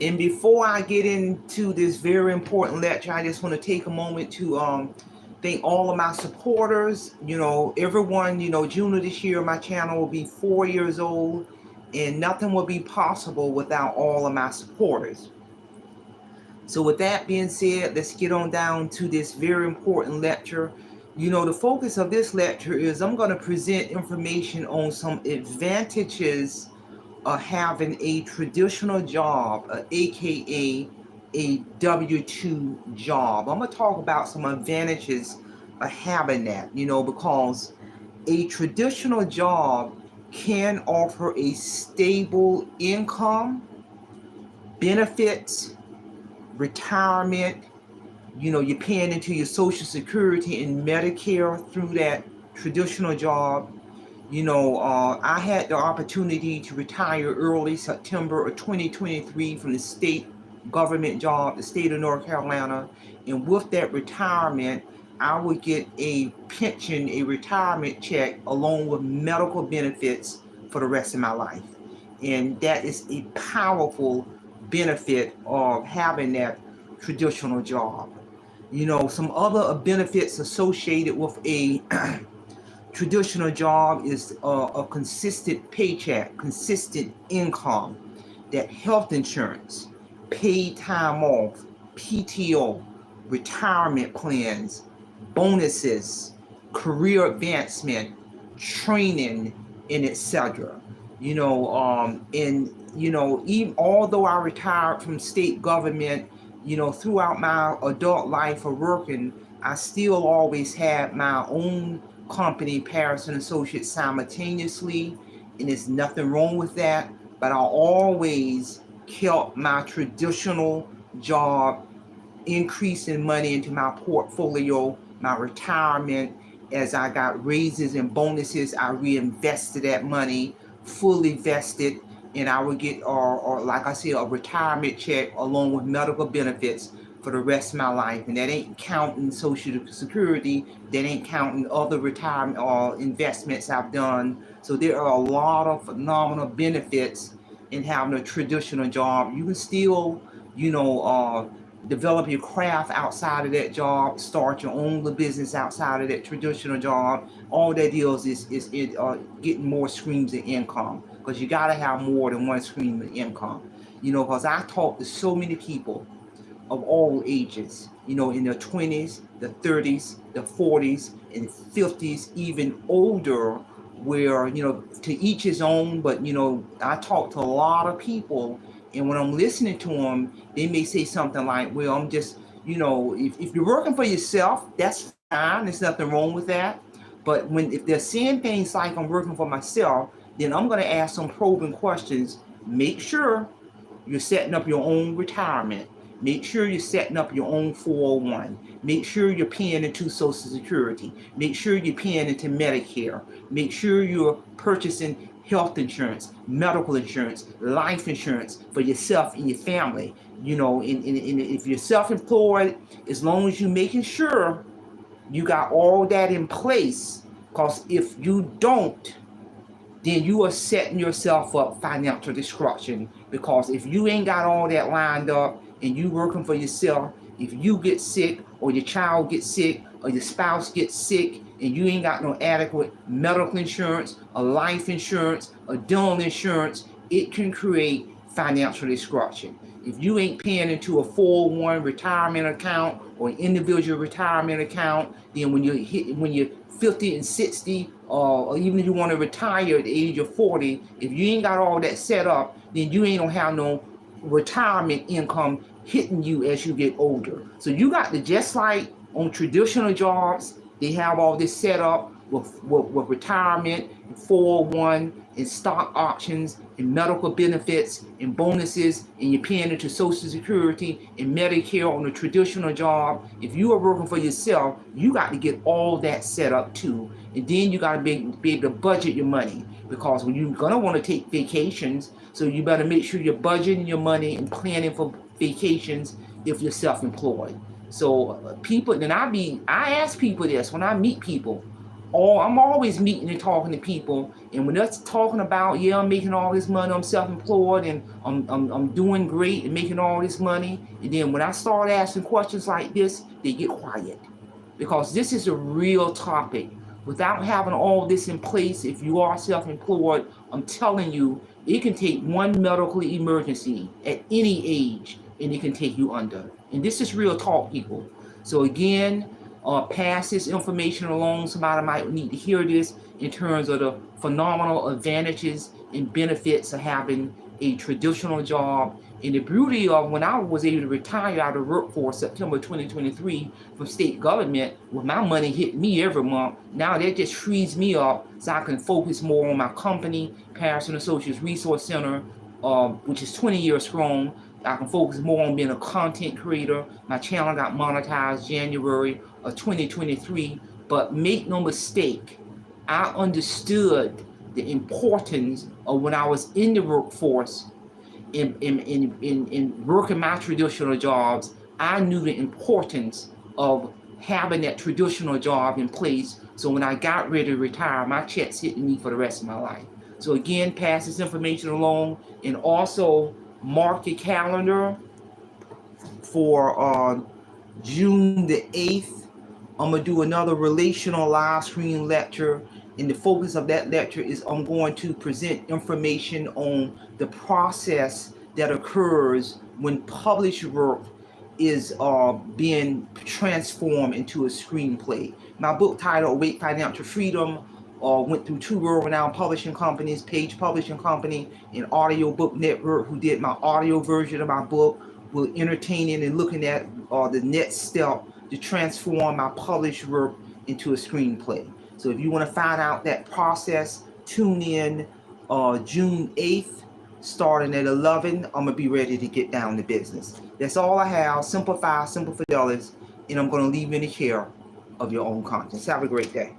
And before I get into this very important lecture, I just want to take a moment to thank all of my supporters. Everyone, June of this year, my channel will be 4 years old, and nothing will be possible without all of my supporters. So with that being said, let's get on down to this very important lecture. The focus of this lecture is I'm going to present information on some advantages having a traditional job, aka a W-2 job. I'm going to talk about some advantages of having that, because a traditional job can offer a stable income, benefits, retirement. You're paying into your Social Security and Medicare through that traditional job. I had the opportunity to retire early September of 2023 from the state government job, the state of North Carolina. And with that retirement, I would get a pension, a retirement check, along with medical benefits for the rest of my life. And that is a powerful benefit of having that traditional job. Some other benefits associated with a traditional job is a consistent paycheck, consistent income, that health insurance, paid time off, PTO, retirement plans, bonuses, career advancement, training, and etc. Even although I retired from state government, throughout my adult life of working, I still always had my own company, Paris and Associates, simultaneously, and there's nothing wrong with that. But I always kept my traditional job, increasing money into my portfolio, my retirement. As I got raises and bonuses, I reinvested that money, fully vested, and I would get, or like I said, a retirement check along with medical benefits for the rest of my life. And that ain't counting Social Security, that ain't counting other retirement or investments I've done. So there are a lot of phenomenal benefits in having a traditional job. You can still, develop your craft outside of that job, start your own little business outside of that traditional job. All that is getting more streams of income, because you got to have more than one stream of income. Because I talk to so many people of all ages, in their 20s, the 30s, the 40s, and 50s, even older, where, to each his own. But, I talk to a lot of people, and when I'm listening to them, they may say something like, well, I'm just, if you're working for yourself, that's fine. There's nothing wrong with that. But if they're saying things like, I'm working for myself, then I'm going to ask some probing questions. Make sure you're setting up your own retirement. Make sure you're setting up your own 401. Make sure you're paying into Social Security. Make sure you're paying into Medicare. Make sure you're purchasing health insurance, medical insurance, life insurance for yourself and your family. And if you're self-employed, as long as you're making sure you got all that in place, because if you don't, then you are setting yourself up financial destruction. Because if you ain't got all that lined up and you working for yourself, if you get sick, or your child gets sick, or your spouse gets sick, and you ain't got no adequate medical insurance, or life insurance, or dental insurance, it can create financial destruction. If you ain't paying into a 401 retirement account or an individual retirement account, then when you're 50 and 60, or even if you want to retire at the age of 40, if you ain't got all that set up, then you ain't gonna have no retirement income hitting you as you get older. So you got to, just like on traditional jobs, they have all this set up with retirement, 401, and stock options, and medical benefits, and bonuses, and you're paying into Social Security and Medicare on a traditional job. If you are working for yourself, you got to get all that set up too. And then you got to be able to budget your money, because when you're going to want to take vacations, so you better make sure you're budgeting your money and planning for vacations if you're self-employed. So people, I ask people this when I meet people: I'm always meeting and talking to people, and when they're talking about, yeah, I'm making all this money, I'm self-employed, and I'm doing great and making all this money, and then when I start asking questions like this, they get quiet, because this is a real topic. Without having all this in place, if you are self-employed, I'm telling you, it can take one medical emergency at any age, and it can take you under. And this is real talk, people. So again, pass this information along. Somebody might need to hear this in terms of the phenomenal advantages and benefits of having a traditional job. And the beauty of when I was able to retire out of the workforce September 2023 from state government, with my money hitting me every month, now that just frees me up so I can focus more on my company, Patterson Associates Resource Center, which is 20 years strong. I can focus more on being a content creator. My channel got monetized January of 2023. But make no mistake, I understood the importance of when I was in the workforce, in working my traditional jobs. I knew the importance of having that traditional job in place, so when I got ready to retire, my check's hitting me for the rest of my life. So again, pass this information along, and also mark your calendar for June the 8th. I'm going to do another relational live stream lecture, and the focus of that lecture is I'm going to present information on the process that occurs when published work is being transformed into a screenplay. My book title, Awake Financial Freedom, went through 2 world-renowned publishing companies, Page Publishing Company and Audio Book Network, who did my audio version of my book. We're entertaining and looking at the next step to transform my published work into a screenplay. So if you want to find out that process, tune in June 8th, starting at 11. I'm going to be ready to get down to business. That's all I have. Simplify, simple fidelis, and I'm going to leave you in the care of your own conscience. Have a great day.